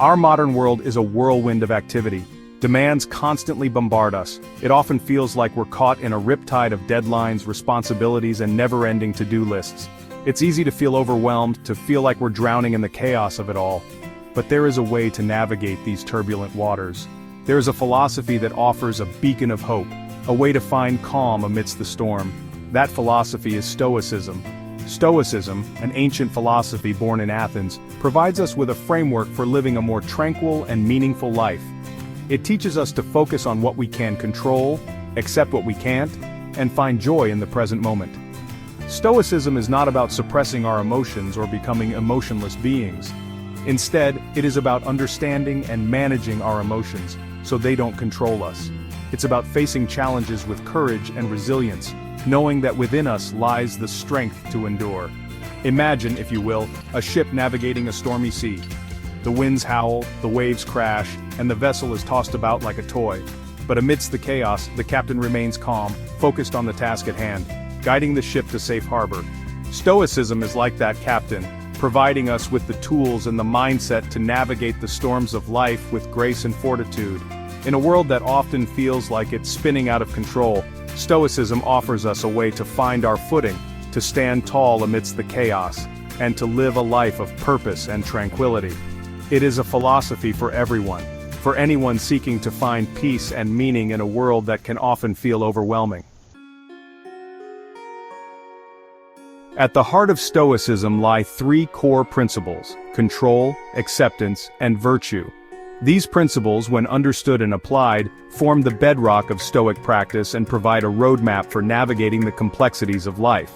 Our modern world is a whirlwind of activity. Demands constantly bombard us. It often feels like we're caught in a riptide of deadlines, responsibilities, and never-ending to-do lists. It's easy to feel overwhelmed, to feel like we're drowning in the chaos of it all. But there is a way to navigate these turbulent waters. There is a philosophy that offers a beacon of hope, a way to find calm amidst the storm. That philosophy is Stoicism. Stoicism, an ancient philosophy born in Athens, provides us with a framework for living a more tranquil and meaningful life. It teaches us to focus on what we can control, accept what we can't, and find joy in the present moment. Stoicism is not about suppressing our emotions or becoming emotionless beings. Instead, it is about understanding and managing our emotions, so they don't control us. It's about facing challenges with courage and resilience, knowing that within us lies the strength to endure. Imagine, if you will, a ship navigating a stormy sea. The winds howl, the waves crash, and the vessel is tossed about like a toy. But amidst the chaos, the captain remains calm, focused on the task at hand, guiding the ship to safe harbor. Stoicism is like that captain, providing us with the tools and the mindset to navigate the storms of life with grace and fortitude. In a world that often feels like it's spinning out of control, Stoicism offers us a way to find our footing, to stand tall amidst the chaos, and to live a life of purpose and tranquility. It is a philosophy for everyone, for anyone seeking to find peace and meaning in a world that can often feel overwhelming. At the heart of Stoicism lie three core principles: control, acceptance, and virtue. These principles, when understood and applied, form the bedrock of Stoic practice and provide a roadmap for navigating the complexities of life.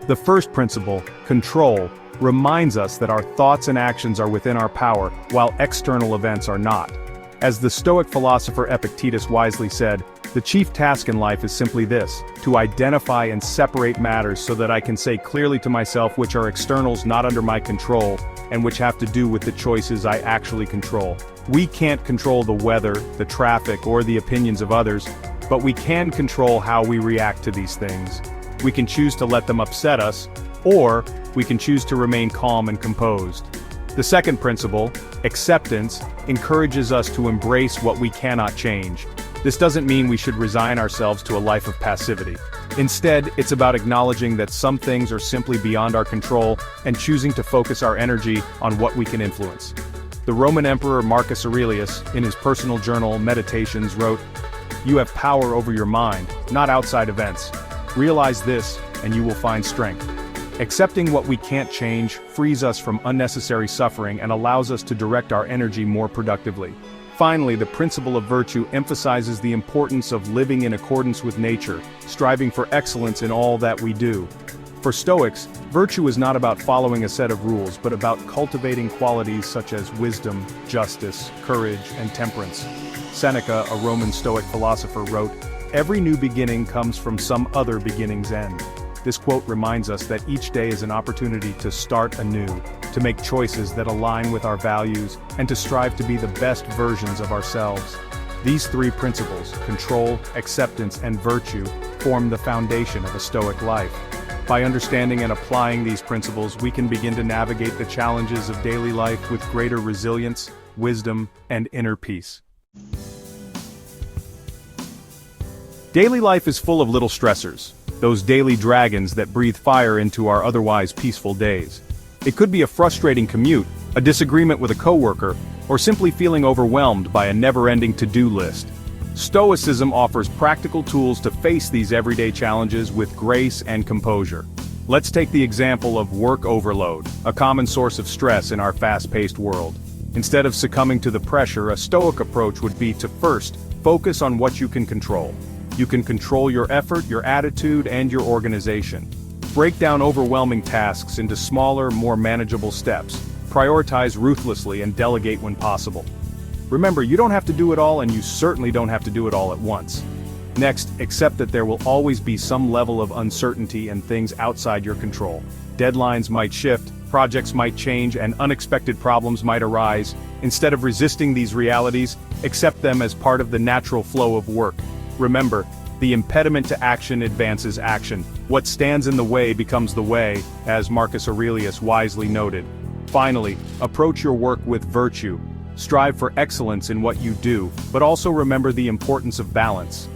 The first principle, control, reminds us that our thoughts and actions are within our power, while external events are not. As the Stoic philosopher Epictetus wisely said, "The chief task in life is simply this, to identify and separate matters so that I can say clearly to myself which are externals not under my control, and which have to do with the choices I actually control." We can't control the weather, the traffic, or the opinions of others, but we can control how we react to these things. We can choose to let them upset us, or we can choose to remain calm and composed. The second principle, acceptance, encourages us to embrace what we cannot change. This doesn't mean we should resign ourselves to a life of passivity. Instead, it's about acknowledging that some things are simply beyond our control and choosing to focus our energy on what we can influence. The Roman Emperor Marcus Aurelius, in his personal journal Meditations, wrote, "You have power over your mind, not outside events. Realize this, and you will find strength." Accepting what we can't change frees us from unnecessary suffering and allows us to direct our energy more productively. Finally, the principle of virtue emphasizes the importance of living in accordance with nature, striving for excellence in all that we do. For Stoics, virtue is not about following a set of rules but about cultivating qualities such as wisdom, justice, courage, and temperance. Seneca, a Roman Stoic philosopher, wrote, "Every new beginning comes from some other beginning's end." This quote reminds us that each day is an opportunity to start anew, to make choices that align with our values, and to strive to be the best versions of ourselves. These three principles, control, acceptance, and virtue, form the foundation of a Stoic life. By understanding and applying these principles, we can begin to navigate the challenges of daily life with greater resilience, wisdom, and inner peace. Daily life is full of little stressors, those daily dragons that breathe fire into our otherwise peaceful days. It could be a frustrating commute, a disagreement with a coworker, or simply feeling overwhelmed by a never-ending to-do list. Stoicism offers practical tools to face these everyday challenges with grace and composure. Let's take the example of work overload, a common source of stress in our fast-paced world. Instead of succumbing to the pressure, a Stoic approach would be to first focus on what you can control. You can control your effort, your attitude, and your organization. Break down overwhelming tasks into smaller, more manageable steps. Prioritize ruthlessly and delegate when possible. Remember, you don't have to do it all, and you certainly don't have to do it all at once. Next, accept that there will always be some level of uncertainty and things outside your control. Deadlines might shift, projects might change, and unexpected problems might arise. Instead of resisting these realities, accept them as part of the natural flow of work. Remember, the impediment to action advances action. What stands in the way becomes the way, as Marcus Aurelius wisely noted. Finally, approach your work with virtue. Strive for excellence in what you do, but also remember the importance of balance.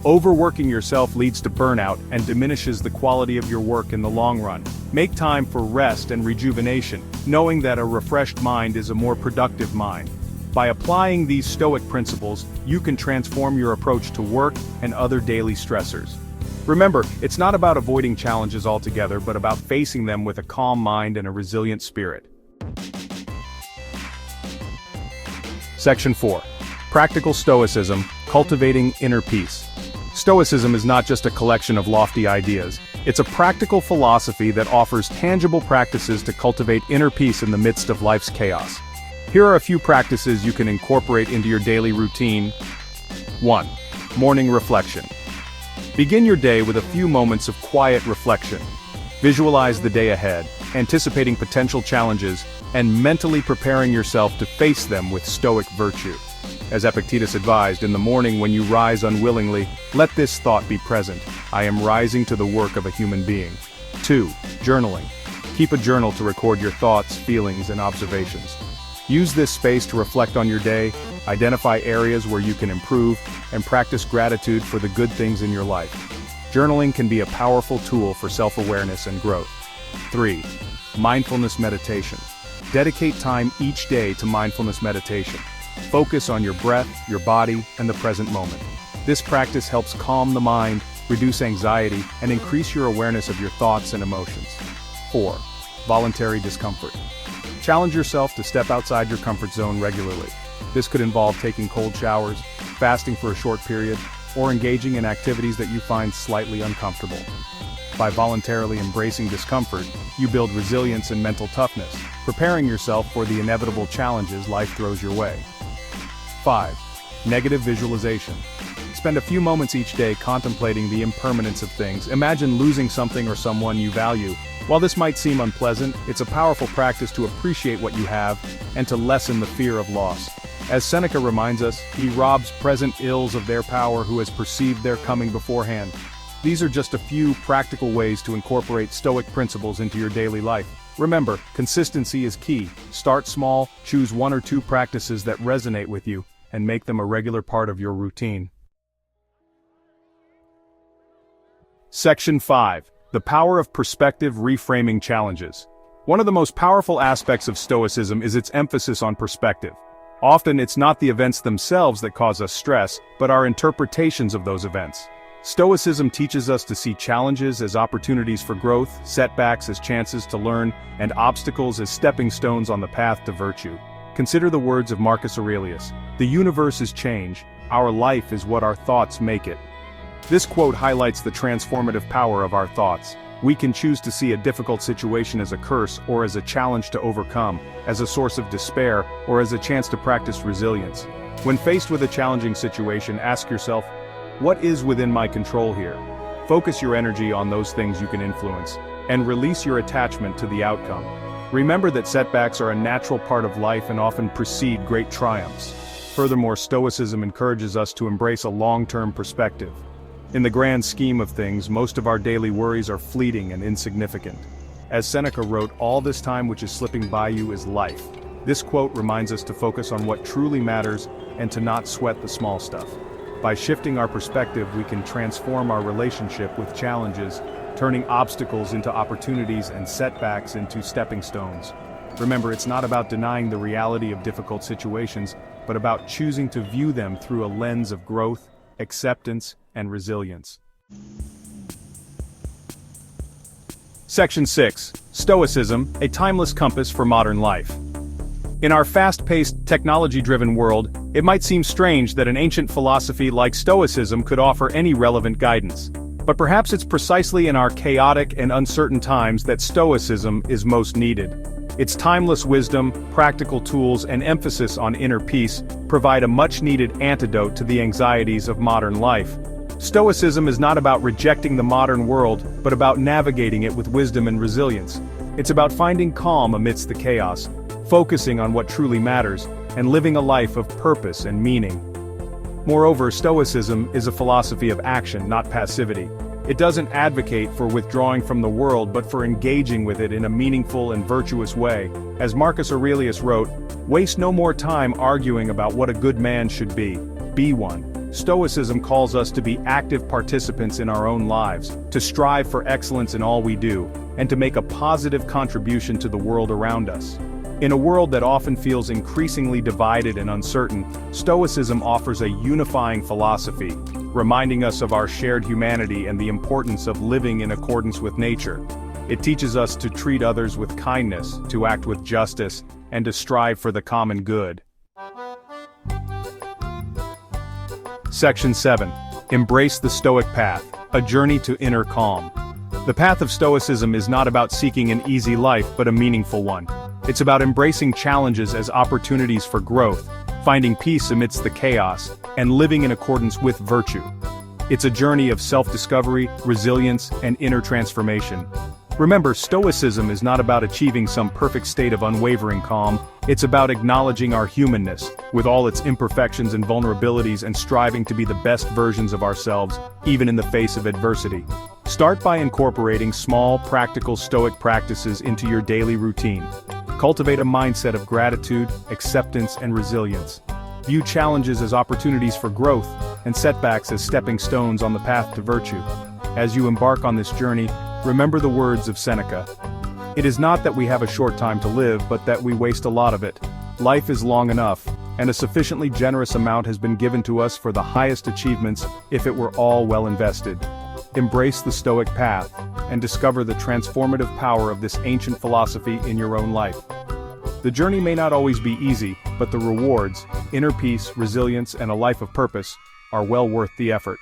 Overworking yourself leads to burnout and diminishes the quality of your work in the long run. Make time for rest and rejuvenation, knowing that a refreshed mind is a more productive mind. By applying these Stoic principles, you can transform your approach to work and other daily stressors. Remember, it's not about avoiding challenges altogether, but about facing them with a calm mind and a resilient spirit. Section 4. Practical Stoicism, Cultivating Inner Peace. Stoicism is not just a collection of lofty ideas, it's a practical philosophy that offers tangible practices to cultivate inner peace in the midst of life's chaos. Here are a few practices you can incorporate into your daily routine. 1. Morning reflection. Begin your day with a few moments of quiet reflection. Visualize the day ahead, anticipating potential challenges, and mentally preparing yourself to face them with stoic virtue. As Epictetus advised, in the morning when you rise unwillingly, let this thought be present: I am rising to the work of a human being. 2. Journaling. Keep a journal to record your thoughts, feelings, and observations. Use this space to reflect on your day, identify areas where you can improve, and practice gratitude for the good things in your life. Journaling can be a powerful tool for self-awareness and growth. 3. Mindfulness meditation. Dedicate time each day to mindfulness meditation. Focus on your breath, your body, and the present moment. This practice helps calm the mind, reduce anxiety, and increase your awareness of your thoughts and emotions. 4. Voluntary discomfort. Challenge yourself to step outside your comfort zone regularly. This could involve taking cold showers, fasting for a short period, or engaging in activities that you find slightly uncomfortable. By voluntarily embracing discomfort, you build resilience and mental toughness, preparing yourself for the inevitable challenges life throws your way. 5. Negative visualization. Spend a few moments each day contemplating the impermanence of things. Imagine losing something or someone you value. While this might seem unpleasant, it's a powerful practice to appreciate what you have and to lessen the fear of loss. As Seneca reminds us, he robs present ills of their power who has perceived their coming beforehand. These are just a few practical ways to incorporate Stoic principles into your daily life. Remember, consistency is key. Start small, choose 1 or 2 practices that resonate with you, and make them a regular part of your routine. Section 5. The Power of Perspective Reframing Challenges. One of the most powerful aspects of Stoicism is its emphasis on perspective. Often it's not the events themselves that cause us stress, but our interpretations of those events. Stoicism teaches us to see challenges as opportunities for growth, setbacks as chances to learn, and obstacles as stepping stones on the path to virtue. Consider the words of Marcus Aurelius: "The universe is change, our life is what our thoughts make it." This quote highlights the transformative power of our thoughts. We can choose to see a difficult situation as a curse or as a challenge to overcome, as a source of despair or as a chance to practice resilience. When faced with a challenging situation, ask yourself, what is within my control here? Focus your energy on those things you can influence, and release your attachment to the outcome. Remember that setbacks are a natural part of life and often precede great triumphs. Furthermore, Stoicism encourages us to embrace a long-term perspective. In the grand scheme of things, most of our daily worries are fleeting and insignificant. As Seneca wrote, "All this time which is slipping by you is life." This quote reminds us to focus on what truly matters and to not sweat the small stuff. By shifting our perspective, we can transform our relationship with challenges, turning obstacles into opportunities and setbacks into stepping stones. Remember, it's not about denying the reality of difficult situations, but about choosing to view them through a lens of growth, acceptance, and resilience. Section 6. Stoicism, a timeless compass for modern life. In our fast-paced, technology-driven world, it might seem strange that an ancient philosophy like Stoicism could offer any relevant guidance. But perhaps it's precisely in our chaotic and uncertain times that Stoicism is most needed. Its timeless wisdom, practical tools, and emphasis on inner peace provide a much-needed antidote to the anxieties of modern life. Stoicism is not about rejecting the modern world, but about navigating it with wisdom and resilience. It's about finding calm amidst the chaos, focusing on what truly matters, and living a life of purpose and meaning. Moreover, Stoicism is a philosophy of action, not passivity. It doesn't advocate for withdrawing from the world but for engaging with it in a meaningful and virtuous way. As Marcus Aurelius wrote, "Waste no more time arguing about what a good man should be one." Stoicism calls us to be active participants in our own lives, to strive for excellence in all we do, and to make a positive contribution to the world around us. In a world that often feels increasingly divided and uncertain, Stoicism offers a unifying philosophy, reminding us of our shared humanity and the importance of living in accordance with nature. It teaches us to treat others with kindness, to act with justice, and to strive for the common good. Section 7. Embrace the Stoic Path, a journey to inner calm. The path of Stoicism is not about seeking an easy life but a meaningful one. It's about embracing challenges as opportunities for growth, finding peace amidst the chaos, and living in accordance with virtue. It's a journey of self-discovery, resilience, and inner transformation. Remember, Stoicism is not about achieving some perfect state of unwavering calm. It's about acknowledging our humanness, with all its imperfections and vulnerabilities, and striving to be the best versions of ourselves, even in the face of adversity. Start by incorporating small, practical Stoic practices into your daily routine. Cultivate a mindset of gratitude, acceptance, and resilience. View challenges as opportunities for growth, and setbacks as stepping stones on the path to virtue. As you embark on this journey, remember the words of Seneca. It is not that we have a short time to live, but that we waste a lot of it. Life is long enough, and a sufficiently generous amount has been given to us for the highest achievements if it were all well invested. Embrace the Stoic path, and discover the transformative power of this ancient philosophy in your own life. The journey may not always be easy, but the rewards, inner peace, resilience, and a life of purpose, are well worth the effort.